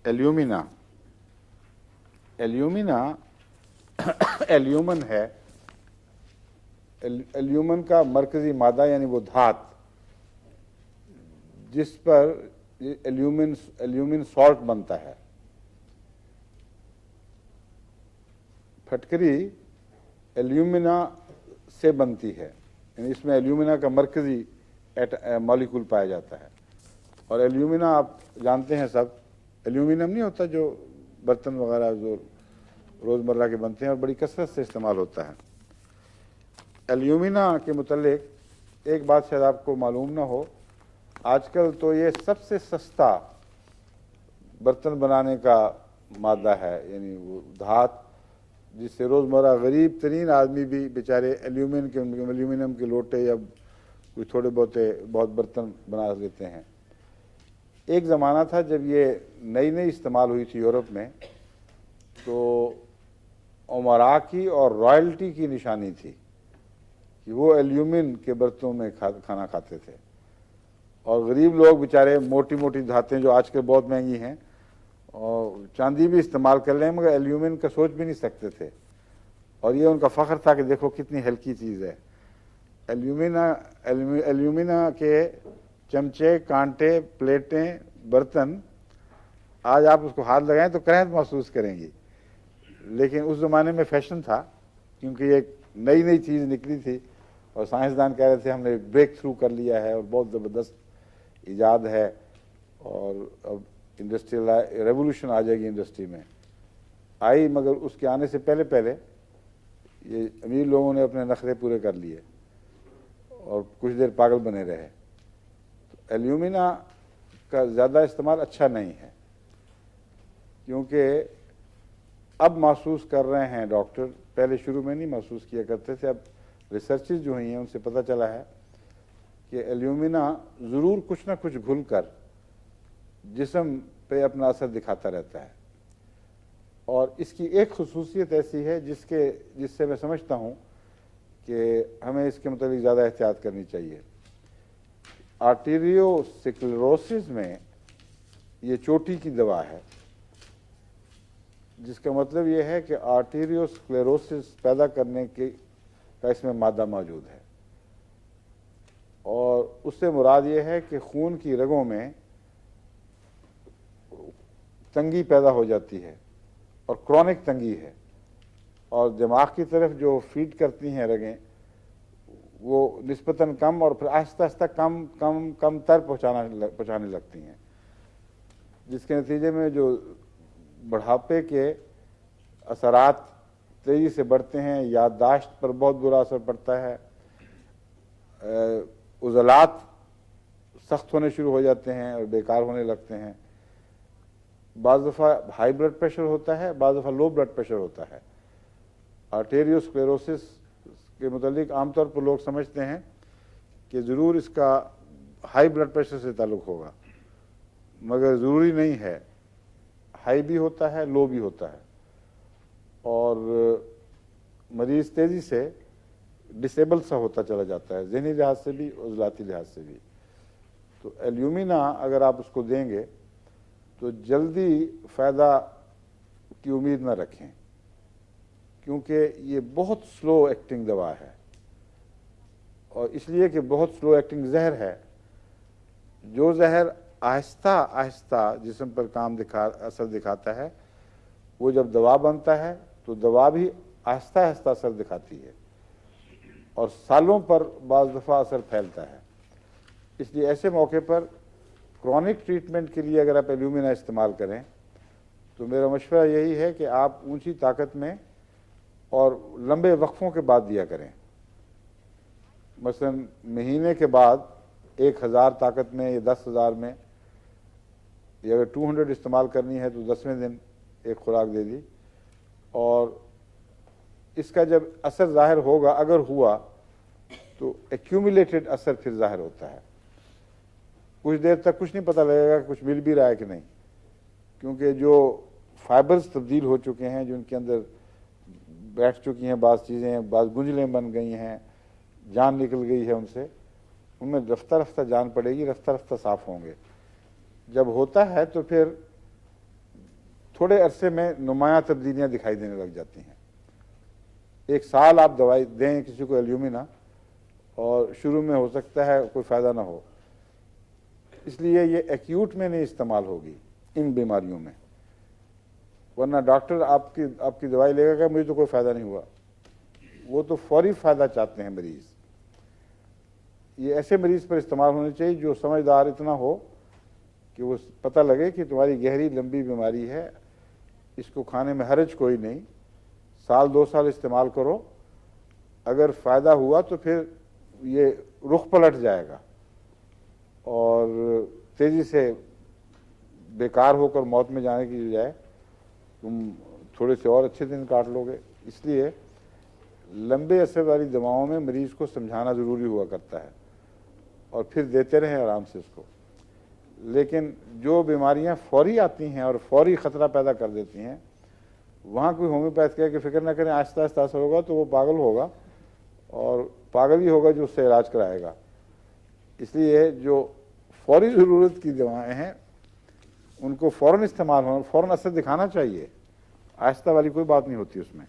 ایلیومینا ایلیومن ہے. ایلیومن کا مرکزی مادہ یعنی وہ دھات جس پر ایلیومن سالٹ بنتا ہے. پھٹکری ایلیومینا سے بنتی ہے، یعنی اس میں ایلیومینا کا مرکزی مالیکول پایا جاتا ہے. اور ایلیومینا آپ جانتے ہیں سب، ایلیومینیم نہیں ہوتا جو برتن وغیرہ جو روزمرہ کے بنتے ہیں اور بڑی کثرت سے استعمال ہوتا ہے. ایلیومینا کے متعلق ایک بات شاید آپ کو معلوم نہ ہو، آج کل تو یہ سب سے سستا برتن بنانے کا مادہ ہے، یعنی وہ دھات جس سے روزمرہ غریب ترین آدمی بھی بیچارے ایلیومینیم کے لوٹے یا کوئی تھوڑے بہت برتن بنا لیتے ہیں. ایک زمانہ تھا جب یہ نئی استعمال ہوئی تھی یورپ میں، تو امراء کی اور رائلٹی کی نشانی تھی کہ وہ ایلیومین کے برتنوں میں کھانا کھاتے تھے، اور غریب لوگ بیچارے موٹی موٹی دھاتیں جو آج کل بہت مہنگی ہیں اور چاندی بھی استعمال کر لیں مگر ایلیومین کا سوچ بھی نہیں سکتے تھے. اور یہ ان کا فخر تھا کہ دیکھو کتنی ہلکی چیز ہے. ایلیومینا کے چمچے، کانٹے، پلیٹیں، برتن آج آپ اس کو ہاتھ لگائیں تو کرہنت محسوس کریں گی، لیکن اس زمانے میں فیشن تھا کیونکہ یہ نئی چیز نکلی تھی اور سائنسدان کہہ رہے تھے ہم نے بریک تھرو کر لیا ہے اور بہت زبردست ایجاد ہے اور اب انڈسٹریل ریولوشن آ جائے گی انڈسٹری میں. آئی مگر اس کے آنے سے پہلے یہ امیر لوگوں نے اپنے نخرے پورے کر لیے اور کچھ دیر پاگل بنے رہے. ایلیومینا کا زیادہ استعمال اچھا نہیں ہے کیونکہ اب محسوس کر رہے ہیں ڈاکٹر، پہلے شروع میں نہیں محسوس کیا کرتے تھے، اب ریسرچز جو ہوئی ہیں ان سے پتہ چلا ہے کہ ایلیومینا ضرور کچھ نہ کچھ گھل کر جسم پہ اپنا اثر دکھاتا رہتا ہے. اور اس کی ایک خصوصیت ایسی ہے جس سے میں سمجھتا ہوں کہ ہمیں اس کے متعلق زیادہ احتیاط کرنی چاہیے. آرٹیریو سکلیروسس میں یہ چوٹی کی دوا ہے، جس کا مطلب یہ ہے کہ آرٹیریو سکلیروسس پیدا کرنے کا اس میں مادہ موجود ہے. اور اس سے مراد یہ ہے کہ خون کی رگوں میں تنگی پیدا ہو جاتی ہے اور کرونک تنگی ہے، اور دماغ کی طرف جو فیڈ کرتی ہیں رگیں وہ نسبتاً کم اور پھر آہستہ آہستہ کم تر پہنچانے لگتی ہیں، جس کے نتیجے میں جو بڑھاپے کے اثرات تیزی سے بڑھتے ہیں، یادداشت پر بہت برا اثر پڑتا ہے، عضلات سخت ہونے شروع ہو جاتے ہیں اور بیکار ہونے لگتے ہیں. بعض دفعہ ہائی بلڈ پریشر ہوتا ہے، بعض دفعہ لو بلڈ پریشر ہوتا ہے. آرٹیریو سکلیروسس کے متعلق عام طور پر لوگ سمجھتے ہیں کہ ضرور اس کا ہائی بلڈ پریشر سے تعلق ہوگا، مگر ضروری نہیں ہے. ہائی بھی ہوتا ہے، لو بھی ہوتا ہے، اور مریض تیزی سے ڈسیبل سا ہوتا چلا جاتا ہے، ذہنی لحاظ سے بھی عضلاتی لحاظ سے بھی. تو ایلیومینا اگر آپ اس کو دیں گے تو جلدی فائدہ کی امید نہ رکھیں، کیونکہ یہ بہت سلو ایکٹنگ دوا ہے، اور اس لیے کہ بہت سلو ایکٹنگ زہر ہے. جو زہر آہستہ آہستہ جسم پر اثر دکھاتا ہے، وہ جب دوا بنتا ہے تو دوا بھی آہستہ آہستہ اثر دکھاتی ہے اور سالوں پر بعض دفعہ اثر پھیلتا ہے. اس لیے ایسے موقع پر کرونک ٹریٹمنٹ کے لیے اگر آپ ایلیومینا استعمال کریں تو میرا مشورہ یہی ہے کہ آپ اونچی طاقت میں اور لمبے وقفوں کے بعد دیا کریں. مثلا مہینے کے بعد 1000 طاقت میں یا 10,000 میں، یا اگر 200 استعمال کرنی ہے تو 10ویں دن ایک خوراک دے دی. اور اس کا جب اثر ظاہر ہوگا، اگر ہوا تو ایکیومولیٹڈ اثر پھر ظاہر ہوتا ہے. کچھ دیر تک کچھ نہیں پتہ لگے گا کہ کچھ مل بھی رہا ہے کہ نہیں، کیونکہ جو فائبرز تبدیل ہو چکے ہیں، جو ان کے اندر بیٹھ چکی ہیں بعض چیزیں، بعض گنجلیں بن گئی ہیں، جان نکل گئی ہے ان سے، ان میں رفتہ رفتہ جان پڑے گی، رفتہ رفتہ صاف ہوں گے. جب ہوتا ہے تو پھر تھوڑے عرصے میں نمایاں تبدیلیاں دکھائی دینے لگ جاتی ہیں. 1 سال آپ دوائی دیں کسی کو ایلیومنا اور شروع میں ہو سکتا ہے کوئی فائدہ نہ ہو، اس لیے یہ ایکیوٹ میں نہیں استعمال ہوگی ان بیماریوں میں، ورنہ ڈاکٹر آپ کی دوائی لے گا کہ مجھے تو کوئی فائدہ نہیں ہوا. وہ تو فوری فائدہ چاہتے ہیں مریض. یہ ایسے مریض پر استعمال ہونے چاہیے جو سمجھدار اتنا ہو کہ وہ پتہ لگے کہ تمہاری گہری لمبی بیماری ہے، اس کو کھانے میں حرج کوئی نہیں، 1-2 سال استعمال کرو، اگر فائدہ ہوا تو پھر یہ رخ پلٹ جائے گا اور تیزی سے بیکار ہو کر موت میں جانے کی بجائے تم تھوڑے سے اور اچھے دن کاٹ لو گے. اس لیے لمبے عرصے والی دواؤں میں مریض کو سمجھانا ضروری ہوا کرتا ہے اور پھر دیتے رہیں آرام سے اس کو. لیکن جو بیماریاں فوری آتی ہیں اور فوری خطرہ پیدا کر دیتی ہیں، وہاں کوئی ہومیوپیتھ کہے کہ فکر نہ کریں آہستہ آہستہ اثر ہوگا، تو وہ پاگل ہوگا، اور پاگل ہی ہوگا جو اس سے علاج کرائے گا. اس لیے جو فوری ضرورت کی دوائیں ہیں ان کو فوراً استعمال ہونا، فوراً اثر دکھانا چاہیے. آہستہ والی کوئی بات نہیں ہوتی اس میں.